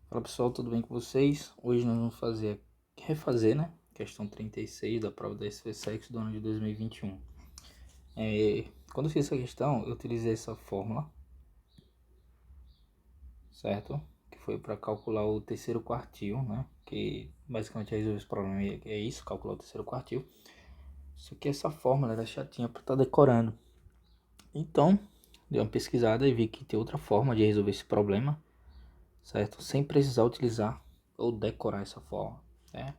Fala pessoal, tudo bem com vocês? Hoje nós vamos refazer, né? Questão 36 da prova da SPSEC do ano de 2021. Quando eu fiz essa questão, eu utilizei essa fórmula, certo? Que foi para calcular o terceiro quartil, né? Que basicamente resolver esse problema é isso, calcular o terceiro quartil. Só que essa fórmula era chatinha para estar decorando. Então, dei uma pesquisada e vi que tem outra forma de resolver esse problema, certo? Sem precisar utilizar ou decorar essa forma, né?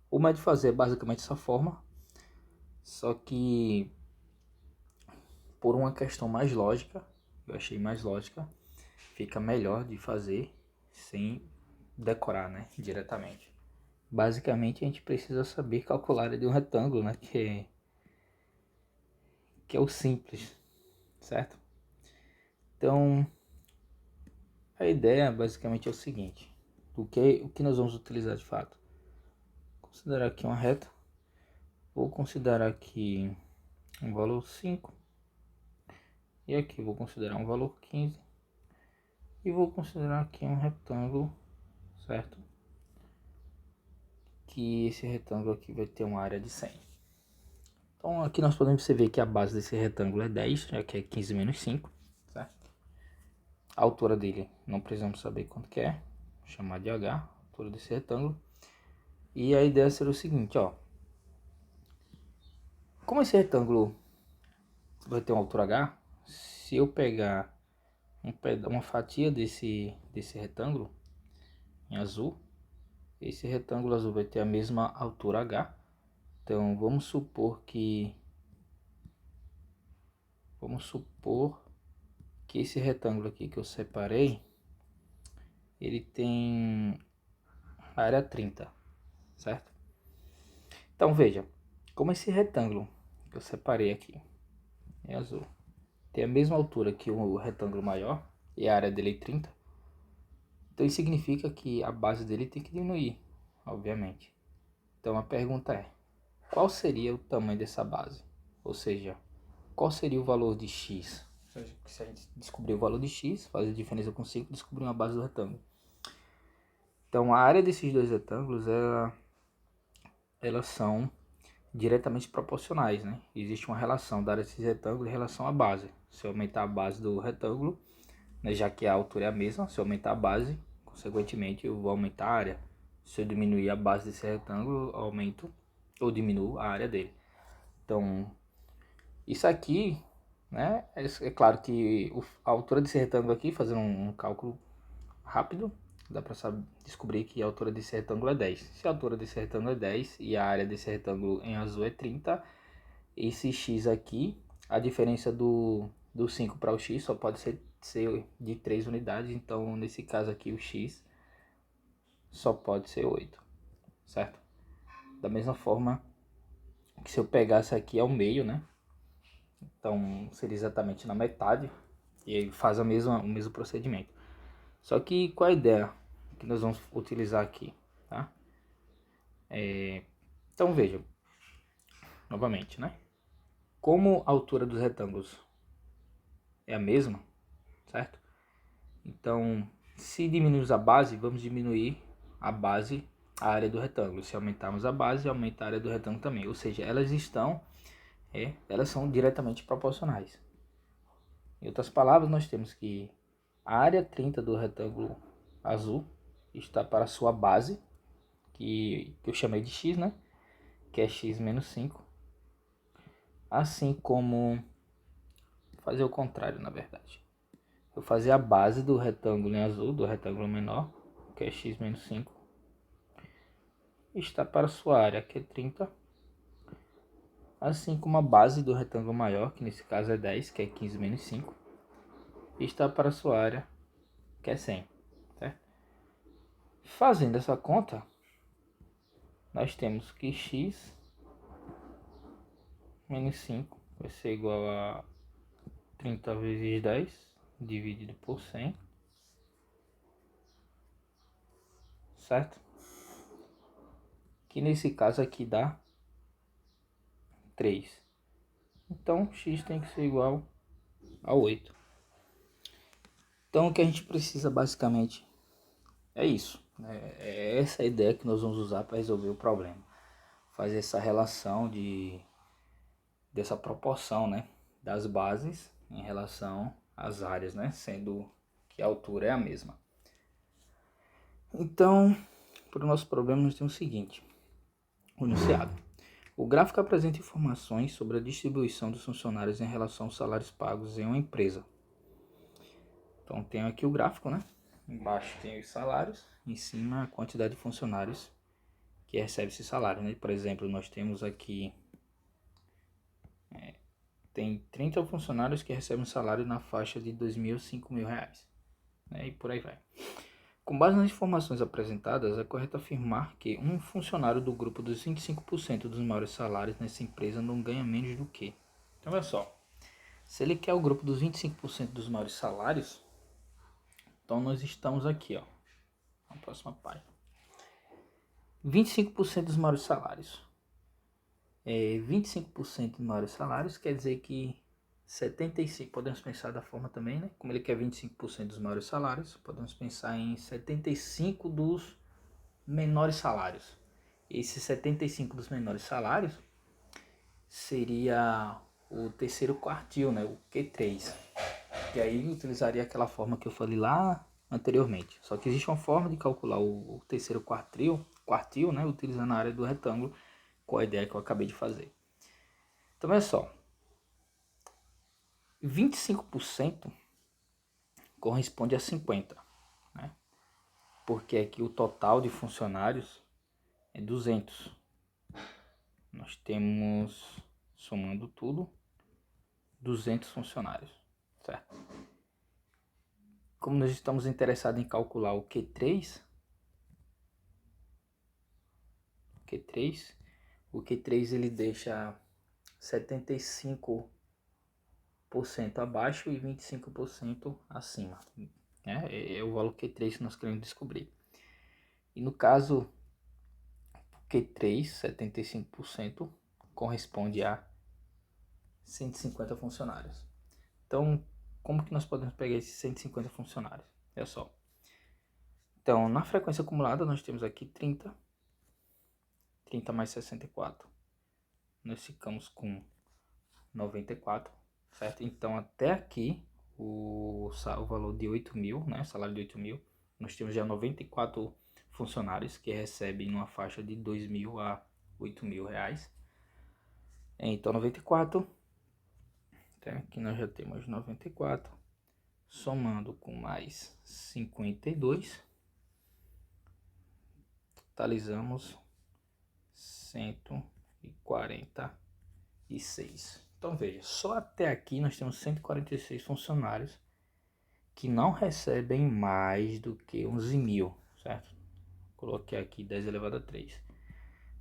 O método de fazer é basicamente essa forma, só que por uma questão mais lógica, eu achei mais lógica, fica melhor de fazer sem decorar, né, diretamente. Basicamente a gente precisa saber calcular a área de um retângulo, né, que é o simples, certo? Então a ideia basicamente é o seguinte: o que nós vamos utilizar de fato? Considerar aqui uma reta, vou considerar aqui um valor 5 e aqui vou considerar um valor 15 e vou considerar aqui um retângulo, certo? Que esse retângulo aqui vai ter uma área de 100. Então aqui nós podemos ver que a base desse retângulo é 10, já que é 15 menos 5, certo? A altura dele não precisamos saber quanto que é, vou chamar de H, a altura desse retângulo. E a ideia será o seguinte, ó. Como esse retângulo vai ter uma altura H, se eu pegar uma fatia desse retângulo em azul, esse retângulo azul vai ter a mesma altura H. Então vamos supor que esse retângulo aqui que eu separei, ele tem área 30, certo? Então veja, como esse retângulo que eu separei aqui em azul tem a mesma altura que o retângulo maior e a área dele é 30, então isso significa que a base dele tem que diminuir, obviamente. Então a pergunta é, qual seria o tamanho dessa base? Ou seja, qual seria o valor de x? Se a gente descobrir o valor de x, fazer a diferença com 5, descobrir uma base do retângulo. Então a área desses dois retângulos, elas são diretamente proporcionais, né? Existe uma relação da área desses retângulos em relação à base. Se eu aumentar a base do retângulo, né, já que a altura é a mesma, se eu aumentar a base, consequentemente eu vou aumentar a área. Se eu diminuir a base desse retângulo, eu aumento ou diminuo a área dele. Então, isso aqui, né? É claro que a altura desse retângulo aqui, fazendo um cálculo rápido, dá para descobrir que a altura desse retângulo é 10. Se a altura desse retângulo é 10 e a área desse retângulo em azul é 30, esse x aqui, a diferença do 5 para o x só pode ser de 3 unidades, então nesse caso aqui o x só pode ser 8, certo? Da mesma forma que se eu pegasse aqui ao meio, né? Então seria exatamente na metade e aí faz o mesmo procedimento. Só que qual a ideia que nós vamos utilizar aqui, tá? Então veja, novamente, né? Como a altura dos retângulos é a mesma, certo? Então, se diminuirmos a base, vamos diminuir a base, a área do retângulo. Se aumentarmos a base, aumenta a área do retângulo também. Ou seja, elas são diretamente proporcionais. Em outras palavras, nós temos que a área 30 do retângulo azul está para a sua base, que eu chamei de x, né? Que é x menos 5. Assim como fazer o contrário, na verdade. Eu fazer a base do retângulo em azul, do retângulo menor, que é x menos 5, está para a sua área, que é 30, assim como a base do retângulo maior, que nesse caso é 10, que é 15 menos 5, está para a sua área, que é 100. Certo? Fazendo essa conta, nós temos que x menos 5 vai ser igual a 30 vezes 10 dividido por 100, certo? Que nesse caso aqui dá 3. Então x tem que ser igual a 8. Então o que a gente precisa basicamente É isso. É essa a ideia que nós vamos usar para resolver o problema. Fazer essa relação dessa proporção, né, das bases em relação às áreas, né, sendo que a altura é a mesma. Então, para o nosso problema, nós temos o seguinte: o enunciado. O gráfico apresenta informações sobre a distribuição dos funcionários em relação aos salários pagos em uma empresa. Então, tem aqui o gráfico, né? Embaixo tem os salários, em cima a quantidade de funcionários que recebe esse salário, né? Por exemplo, nós temos aqui tem 30 funcionários que recebem um salário na faixa de R$ 2.000 a R$ 5.000, né? E por aí vai. Com base nas informações apresentadas, é correto afirmar que um funcionário do grupo dos 25% dos maiores salários nessa empresa não ganha menos do que. Então, olha só. Se ele quer o grupo dos 25% dos maiores salários, então nós estamos aqui, ó, na próxima página. 25% dos maiores salários. 25% dos maiores salários quer dizer que 75%, podemos pensar da forma também, né? Como ele quer 25% dos maiores salários, podemos pensar em 75% dos menores salários. Esses 75% dos menores salários seria o terceiro quartil, né? O Q3. E aí utilizaria aquela forma que eu falei lá anteriormente. Só que existe uma forma de calcular o terceiro quartil, né? Utilizando a área do retângulo, com a ideia que eu acabei de fazer. Então, olha só. 25% corresponde a 50%, né? Porque aqui o total de funcionários é 200. Nós temos, somando tudo, 200 funcionários, certo? Como nós estamos interessados em calcular o Q3, o Q3 ele deixa 75% abaixo e 25% acima, né? É o valor Q3 que nós queremos descobrir. E no caso, Q3, 75%, corresponde a 150 funcionários. Então, como que nós podemos pegar esses 150 funcionários? Olha só. Então, na frequência acumulada, nós temos aqui 30 mais 64. Nós ficamos com 94, certo? Então, até aqui, o valor de 8.000, né? Salário de 8.000, nós temos já 94 funcionários que recebem numa faixa de 2.000 a 8.000 reais. Então, 94, então aqui nós já temos 94, somando com mais 52, totalizamos 146. Então veja, só até aqui nós temos 146 funcionários que não recebem mais do que 11.000, certo? Coloquei aqui 10 elevado a 3.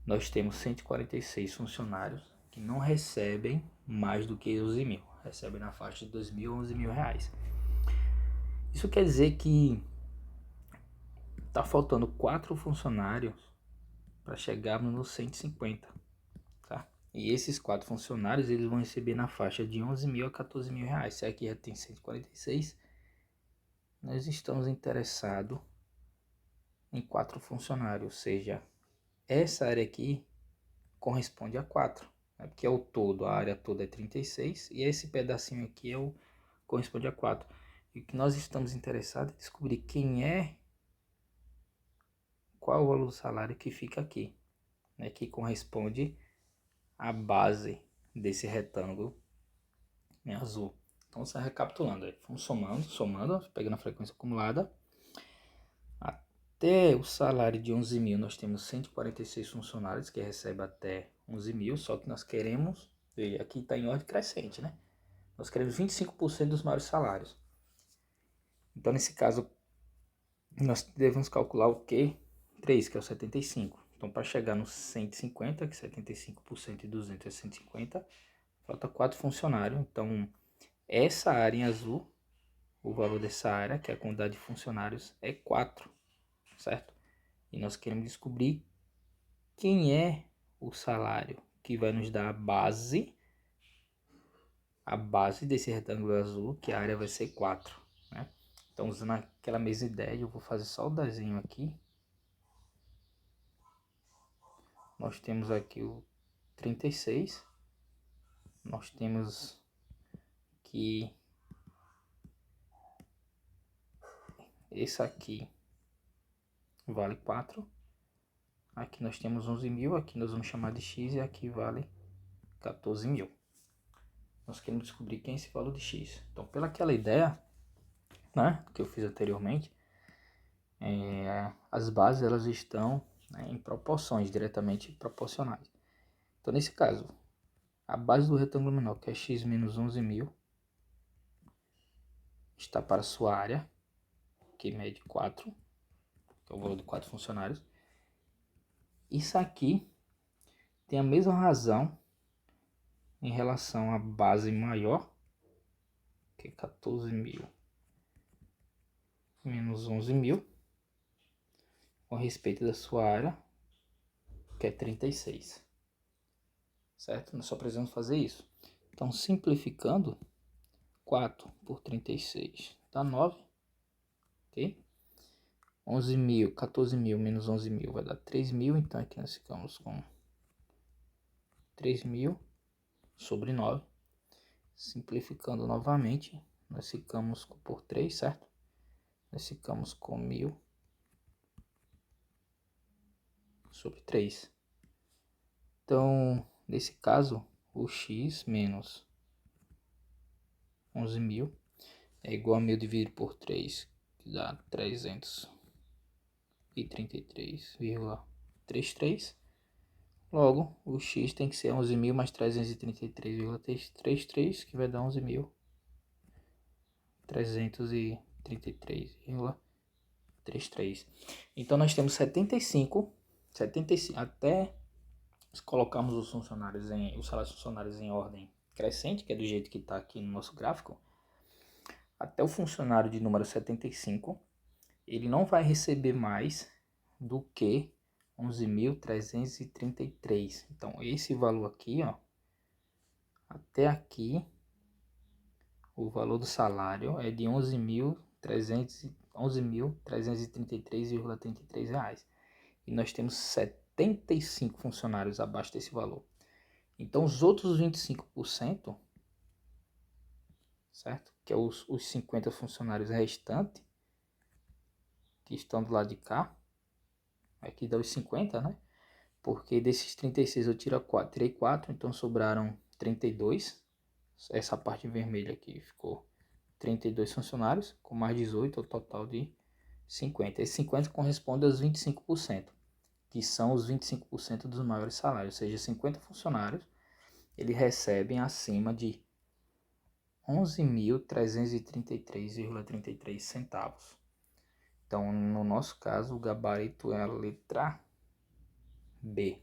Nós temos 146 funcionários que não recebem mais do que 11.000, recebem na faixa de 2.000 a 11.000 reais. Isso quer dizer que está faltando 4 funcionários para chegarmos nos 150, tá? E esses 4 funcionários eles vão receber na faixa de 11.000 a 14.000 reais. Se aqui já tem 146, nós estamos interessados em 4 funcionários, ou seja, essa área aqui corresponde a 4, né? Porque ao todo, a área toda é 36 e esse pedacinho aqui corresponde a 4. E o que nós estamos interessados é descobrir qual é o valor do salário que fica aqui, né? Que corresponde à base desse retângulo em azul. Então, só recapitulando, vamos somando, pegando a frequência acumulada. Até o salário de 11.000, nós temos 146 funcionários que recebem até 11.000, só que nós queremos, aqui está em ordem crescente, né? Nós queremos 25% dos maiores salários. Então, nesse caso, nós devemos calcular o Q3, que é o 75. Então, para chegar no 150, que 75% de 200 é 150, falta 4 funcionários. Então, essa área em azul, o valor dessa área, que é a quantidade de funcionários, é 4, certo? E nós queremos descobrir quem é o salário que vai nos dar a base desse retângulo azul, que a área vai ser 4, né? Então, usando aquela mesma ideia, eu vou fazer só o desenho aqui. Nós temos aqui o 36. Nós temos que esse aqui vale 4. Aqui nós temos 11.000, aqui nós vamos chamar de x e aqui vale 14.000. Nós queremos descobrir quem é esse valor de x. Então, pela aquela ideia, né, que eu fiz anteriormente, as bases elas estão, né, em proporções diretamente proporcionais. Então, nesse caso, a base do retângulo menor, que é x menos 11.000, está para sua área, que mede 4, que é o valor de 4 funcionários. Isso aqui tem a mesma razão em relação à base maior, que é 14.000 menos 11.000, com respeito da sua área, que é 36. Certo? Nós só precisamos fazer isso. Então, simplificando, 4 por 36 dá 9. Ok? 11.000, 14.000 menos 11.000 vai dar 3.000. Então, aqui nós ficamos com 3.000 sobre 9. Simplificando novamente, nós ficamos por 3, certo? Nós ficamos com 1.000 sobre 3. Então, nesse caso, o x menos 11.000 é igual a 1.000 dividido por 3, que dá 333,33. Logo, o x tem que ser 11.000 mais 333,33, que vai dar 11.333,33. Então, nós temos 75 até colocarmos os salários dos funcionários em ordem crescente, que é do jeito que está aqui no nosso gráfico. Até o funcionário de número 75, ele não vai receber mais do que 11.333. Então, esse valor aqui, ó, até aqui, o valor do salário é de 11.333,33 reais. E nós temos 75 funcionários abaixo desse valor. Então, os outros 25%, certo? Que é os 50 funcionários restantes, que estão do lado de cá, aqui dá os 50, né? Porque desses 36 eu tirei 4, então sobraram 32. Essa parte vermelha aqui ficou 32 funcionários, com mais 18, o total de 50. Esse 50 corresponde aos 25%, que são os 25% dos maiores salários, ou seja, 50 funcionários, eles recebem acima de 11.333,33 centavos. Então, no nosso caso, o gabarito é a letra B.